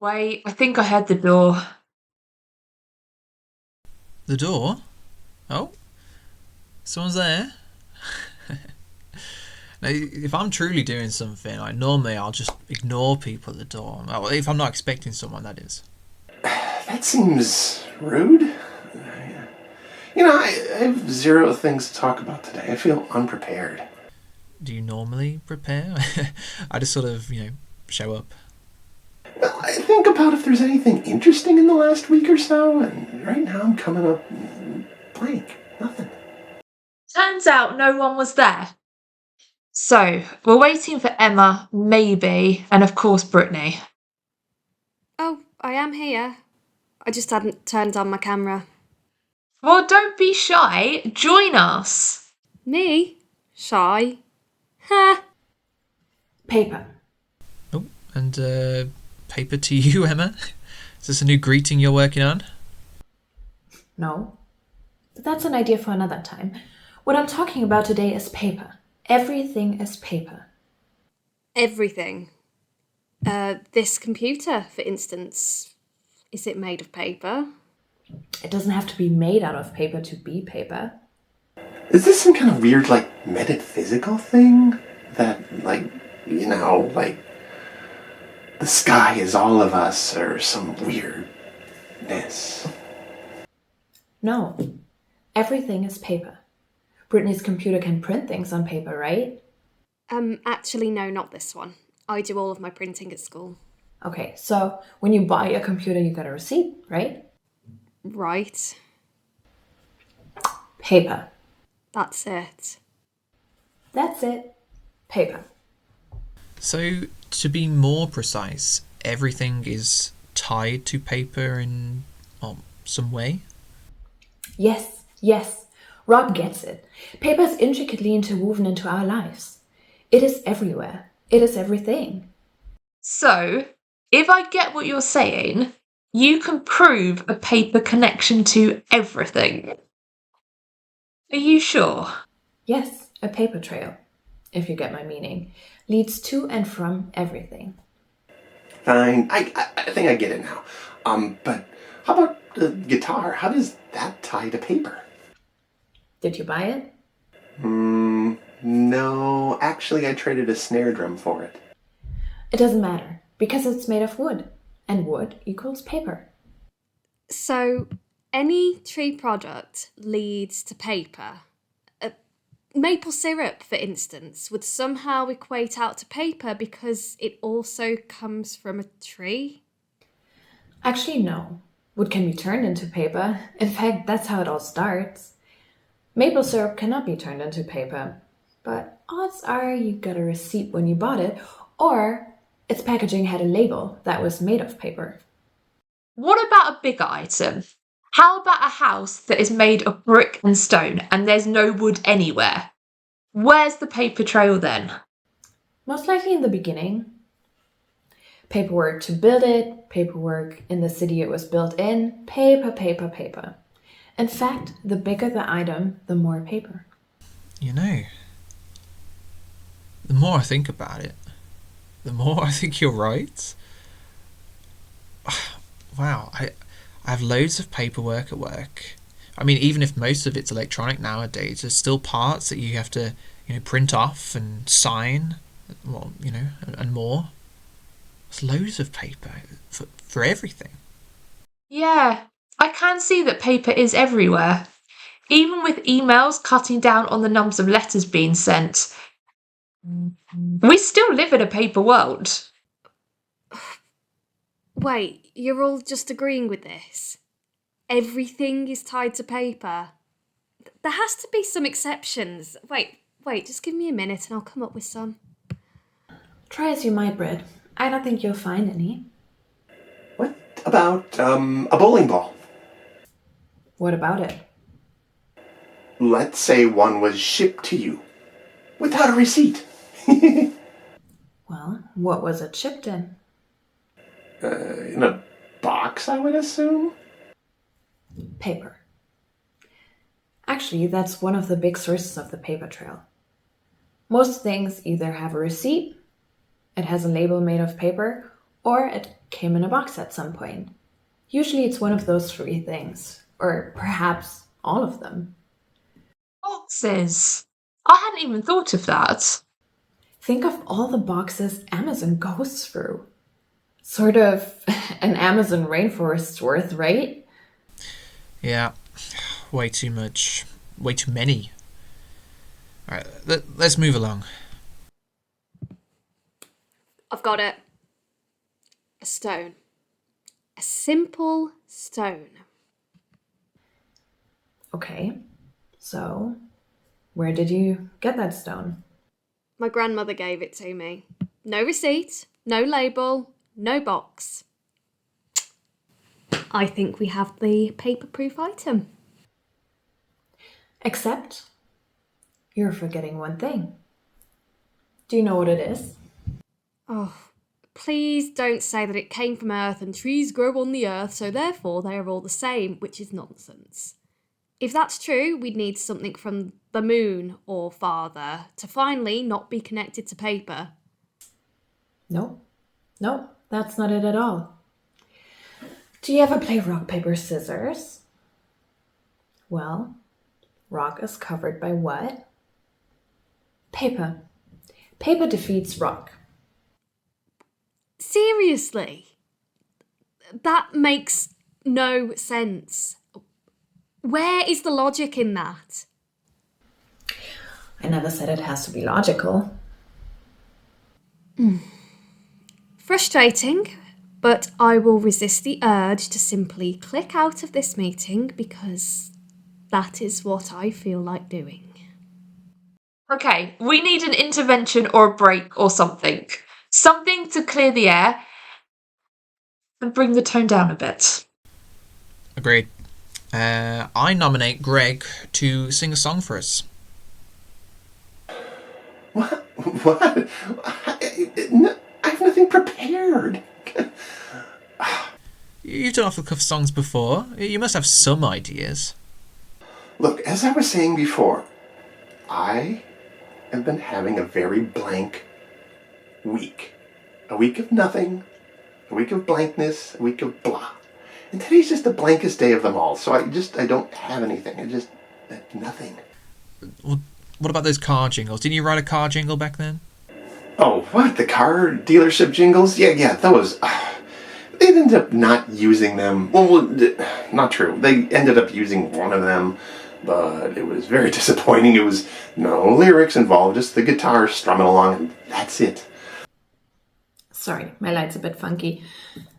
Wait, I think I heard the door. The door? Oh, someone's there. Now, if I'm truly doing something, like normally I'll just ignore people at the door. Well, if I'm not expecting someone, that is. That seems rude. I have zero things to talk about today. I feel unprepared. Do you normally prepare? I just sort of, show up. Well, I think about if there's anything interesting in the last week or so, and right now I'm coming up blank. Nothing. Turns out no one was there. So, we're waiting for Emma, maybe, and of course Brittany. Oh, I am here. I just hadn't turned on my camera. Well, don't be shy. Join us. Me? Shy? Ha! Paper. Oh, and paper to you, Emma. Is this a new greeting you're working on? No. But that's an idea for another time. What I'm talking about today is paper. Everything is paper. Everything. This computer, for instance. Is it made of paper? It doesn't have to be made out of paper to be paper. Is this some kind of weird, metaphysical thing? That, like the sky is all of us, or some weirdness? No. Everything is paper. Brittany's computer can print things on paper, right? Actually, no, not this one. I do all of my printing at school. Okay, so when you buy a computer, you get a receipt, right? Right. Paper. That's it. That's it. Paper. So, to be more precise, everything is tied to paper in some way? Yes. Rob gets it. Paper is intricately interwoven into our lives. It is everywhere. It is everything. So, if I get what you're saying, you can prove a paper connection to everything. Are you sure? Yes, a paper trail, if you get my meaning, leads to and from everything. Fine. I think I get it now. But how about the guitar? How does that tie to paper? Did you buy it? No. Actually, I traded a snare drum for it. It doesn't matter, because it's made of wood, and wood equals paper. So, any tree product leads to paper. Maple syrup, for instance, would somehow equate out to paper because it also comes from a tree? Actually, no. Wood can be turned into paper. In fact, that's how it all starts. Maple syrup cannot be turned into paper, but odds are you got a receipt when you bought it, or its packaging had a label that was made of paper. What about a bigger item? How about a house that is made of brick and stone and there's no wood anywhere? Where's the paper trail then? Most likely in the beginning. Paperwork to build it, paperwork in the city it was built in, paper. In fact, the bigger the item, the more paper. The more I think about it, the more I think you're right. Wow, I have loads of paperwork at work. I mean, even if most of it's electronic nowadays, there's still parts that you have to, print off and sign, and more. There's loads of paper for everything. Yeah, I can see that paper is everywhere. Even with emails cutting down on the numbers of letters being sent. We still live in a paper world. Wait, you're all just agreeing with this? Everything is tied to paper? There has to be some exceptions. Wait, just give me a minute and I'll come up with some. Try as you might, Brett. I don't think you'll find any. What about a bowling ball? What about it? Let's say one was shipped to you without a receipt. Well, what was it shipped in? In a box, I would assume? Paper. Actually, that's one of the big sources of the paper trail. Most things either have a receipt, it has a label made of paper, or it came in a box at some point. Usually it's one of those three things, or perhaps all of them. Boxes. I hadn't even thought of that. Think of all the boxes Amazon goes through. Sort of an Amazon rainforest's worth, right? Yeah, way too much. Way too many. Alright, let's move along. I've got it. A stone. A simple stone. Okay, so where did you get that stone? My grandmother gave it to me. No receipt, no label, no box. I think we have the paper-proof item. Except, you're forgetting one thing. Do you know what it is? Oh, please don't say that it came from Earth and trees grow on the Earth, so therefore they are all the same, which is nonsense. If that's true, we'd need something from the moon or farther to finally not be connected to paper. No, that's not it at all. Do you ever play rock, paper, scissors? Well, rock is covered by what? Paper. Paper defeats rock. Seriously? That makes no sense. Where is the logic in that? I never said it has to be logical. Frustrating, but I will resist the urge to simply click out of this meeting because that is what I feel like doing. Okay, we need an intervention or a break or something. Something to clear the air and bring the tone down a bit. Agreed. I nominate Greg to sing a song for us. What? What? I have nothing prepared. You've done off-the-cuff songs before. You must have some ideas. Look, as I was saying before, I have been having a very blank week. A week of nothing, a week of blankness, a week of blah. And today's just the blankest day of them all, so I don't have anything. Nothing. Well, what about those car jingles? Didn't you write a car jingle back then? Oh, what? The car dealership jingles? Yeah, those. They ended up not using them. Well, not true. They ended up using one of them, but it was very disappointing. It was no lyrics involved, just the guitar strumming along, and that's it. Sorry, my light's a bit funky.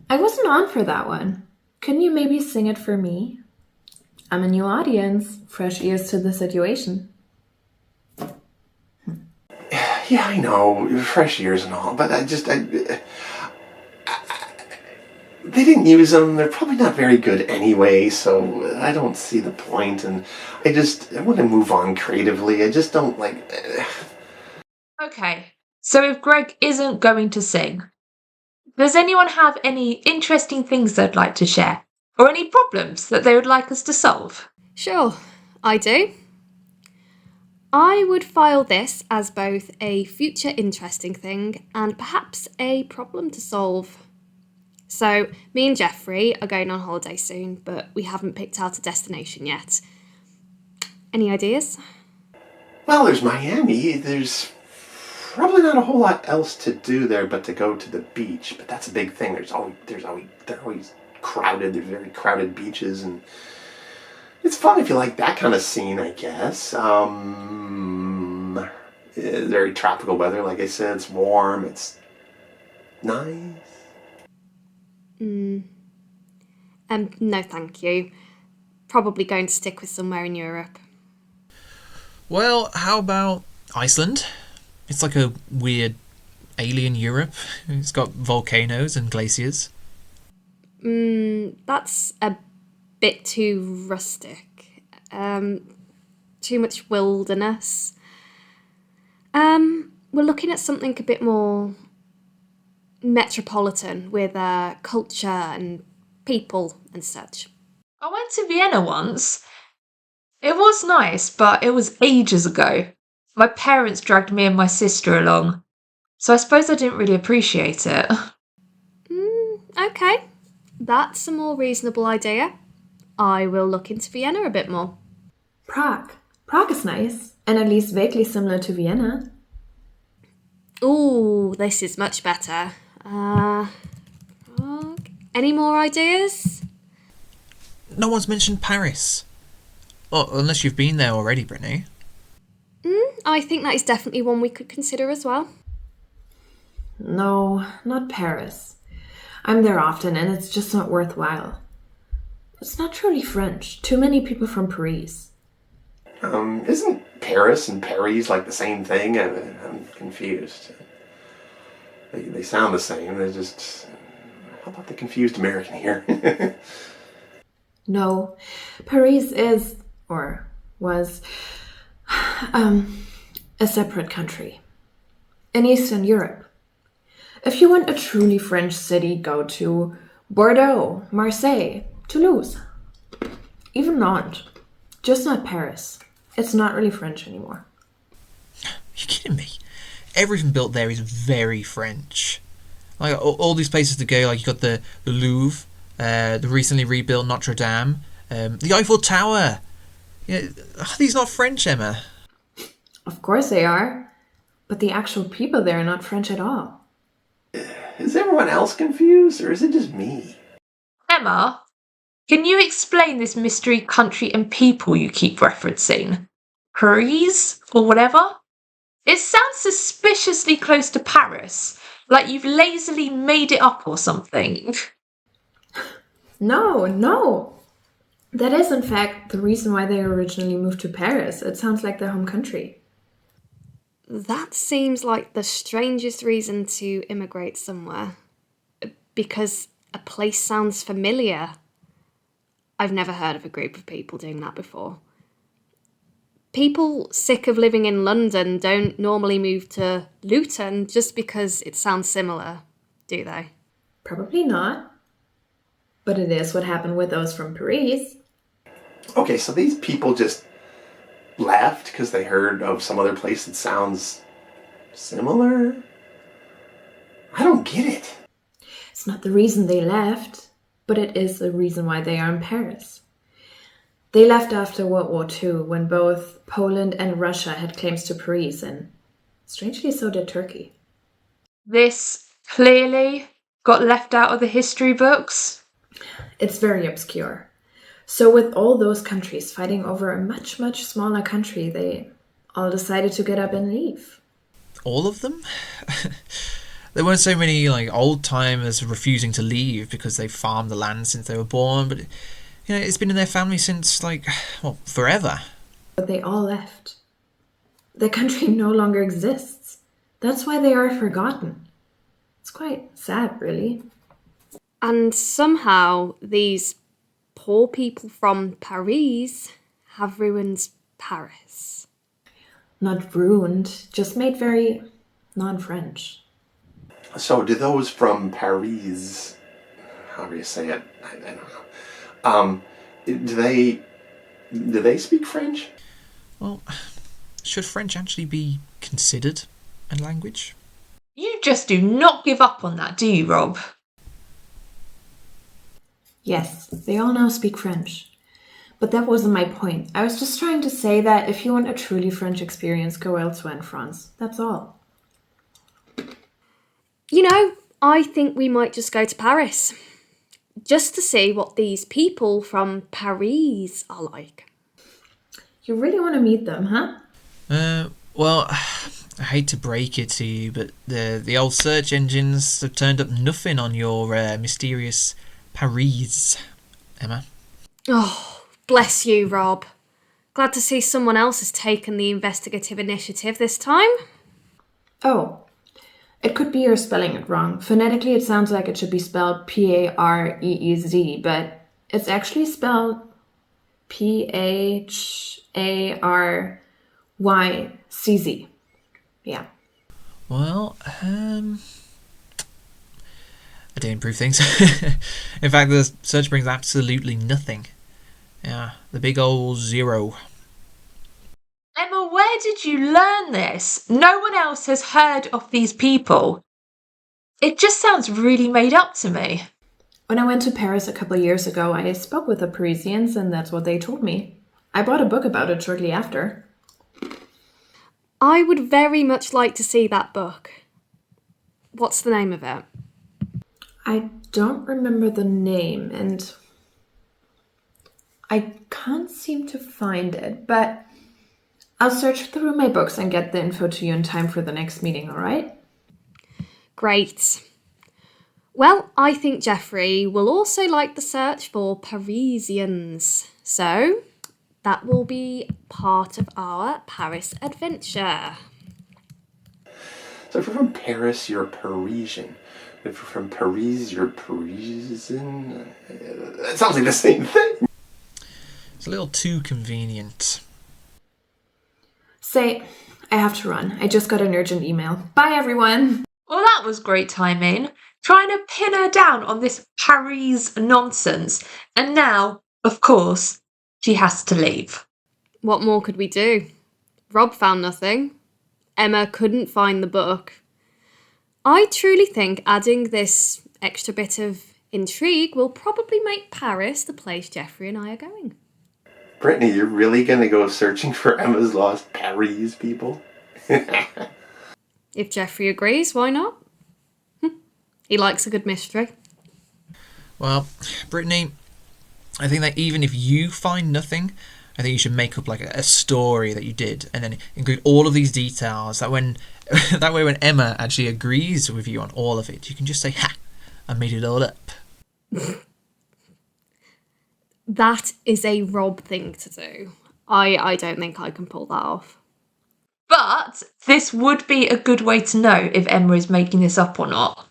I wasn't on for that one. Couldn't you maybe sing it for me? I'm a new audience, fresh ears to the situation. Yeah, I know, fresh ears and all, but they didn't use them. They're probably not very good anyway, so I don't see the point, and I want to move on creatively. I just don't like... Okay, so if Greg isn't going to sing, does anyone have any interesting things they'd like to share? Or any problems that they would like us to solve? Sure, I do. I would file this as both a future interesting thing and perhaps a problem to solve. So, me and Jeffrey are going on holiday soon, but we haven't picked out a destination yet. Any ideas? Well, there's Miami. There's probably not a whole lot else to do there but to go to the beach. But that's a big thing. They're always crowded. There's very crowded beaches, and it's fun if you like that kind of scene, I guess. Very tropical weather, like I said. It's warm. It's nice. No, thank you. Probably going to stick with somewhere in Europe. Well, how about Iceland? It's like a weird alien Europe. It's got volcanoes and glaciers. That's a bit too rustic. Too much wilderness. We're looking at something a bit more metropolitan with culture and people and such. I went to Vienna once. It was nice, but it was ages ago. My parents dragged me and my sister along, so I suppose I didn't really appreciate it. Okay, that's a more reasonable idea. I will look into Vienna a bit more. Prague. Prague is nice, and at least vaguely similar to Vienna. Ooh, this is much better. Prague. Any more ideas? No one's mentioned Paris. Well, unless you've been there already, Brittany. I think that is definitely one we could consider as well. No, not Paris. I'm there often, and it's just not worthwhile. It's not truly French. Too many people from Paris. Isn't Paris and Paris like the same thing? I'm confused. They sound the same. They're just... How about the confused American here? No, Paris is, or was, a separate country. In Eastern Europe. If you want a truly French city, go to Bordeaux, Marseille, Toulouse, even Nantes. Just not Paris. It's not really French anymore. You're kidding me. Everything built there is very French. Like all these places to go, like you got the Louvre, the recently rebuilt Notre Dame, the Eiffel Tower. Are these not French, Emma? Of course they are. But the actual people there are not French at all. Is everyone else confused, or is it just me? Emma, can you explain this mystery country and people you keep referencing? Paris or whatever? It sounds suspiciously close to Paris, like you've lazily made it up or something. No. That is, in fact, the reason why they originally moved to Paris. It sounds like their home country. That seems like the strangest reason to immigrate somewhere. Because a place sounds familiar. I've never heard of a group of people doing that before. People sick of living in London don't normally move to Luton just because it sounds similar, do they? Probably not. But it is what happened with those from Paris. Okay, so these people just left because they heard of some other place that sounds similar? I don't get it. It's not the reason they left, but it is the reason why they are in Paris. They left after World War II when both Poland and Russia had claims to Paris, and strangely so did Turkey. This clearly got left out of the history books. It's very obscure. So with all those countries fighting over a much, much smaller country, they all decided to get up and leave. All of them? There weren't so many old timers refusing to leave because they farmed the land since they were born, but it's been in their family since forever. But they all left. Their country no longer exists. That's why they are forgotten. It's quite sad, really. And somehow these poor people from Paris have ruined Paris. Not ruined, just made very non-French. So do those from Paris, however you say it, I don't know, do they speak French? Well, should French actually be considered a language? You just do not give up on that, do you, Rob? Yes, they all now speak French. But that wasn't my point. I was just trying to say that if you want a truly French experience, go elsewhere in France. That's all. I think we might just go to Paris. Just to see what these people from Paris are like. You really want to meet them, huh? Well, I hate to break it to you, but the old search engines have turned up nothing on your mysterious Paris, Emma. Oh, bless you, Rob. Glad to see someone else has taken the investigative initiative this time. Oh, it could be you're spelling it wrong. Phonetically, it sounds like it should be spelled P-A-R-E-E-Z, but it's actually spelled P-H-A-R-Y-C-Z. Yeah. Well, I didn't improve things. In fact, the search brings absolutely nothing. Yeah, the big old 0. Emma, where did you learn this? No one else has heard of these people. It just sounds really made up to me. When I went to Paris a couple of years ago, I spoke with the Parisians, and that's what they told me. I bought a book about it shortly after. I would very much like to see that book. What's the name of it? I don't remember the name, and I can't seem to find it, but I'll search through my books and get the info to you in time for the next meeting, all right? Great. Well, I think Jeffrey will also like the search for Parisians. So, that will be part of our Paris adventure. So if you're from Paris, you're Parisian. If you're from Paris, you're Parisian. It sounds like the same thing. It's a little too convenient. Say, I have to run. I just got an urgent email. Bye, everyone! Well, that was great timing. Trying to pin her down on this Paris nonsense. And now, of course, she has to leave. What more could we do? Rob found nothing. Emma couldn't find the book. I truly think adding this extra bit of intrigue will probably make Paris the place Jeffrey and I are going. Brittany, you're really gonna go searching for Emma's lost Paris people? If Jeffrey agrees, why not? He likes a good mystery. Well, Brittany, I think that even if you find nothing, I think you should make up like a story that you did and then include all of these details that that way when Emma actually agrees with you on all of it, you can just say, ha, I made it all up. That is a Rob thing to do. I don't think I can pull that off. But this would be a good way to know if Emma is making this up or not.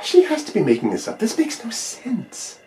She has to be making this up. This makes no sense.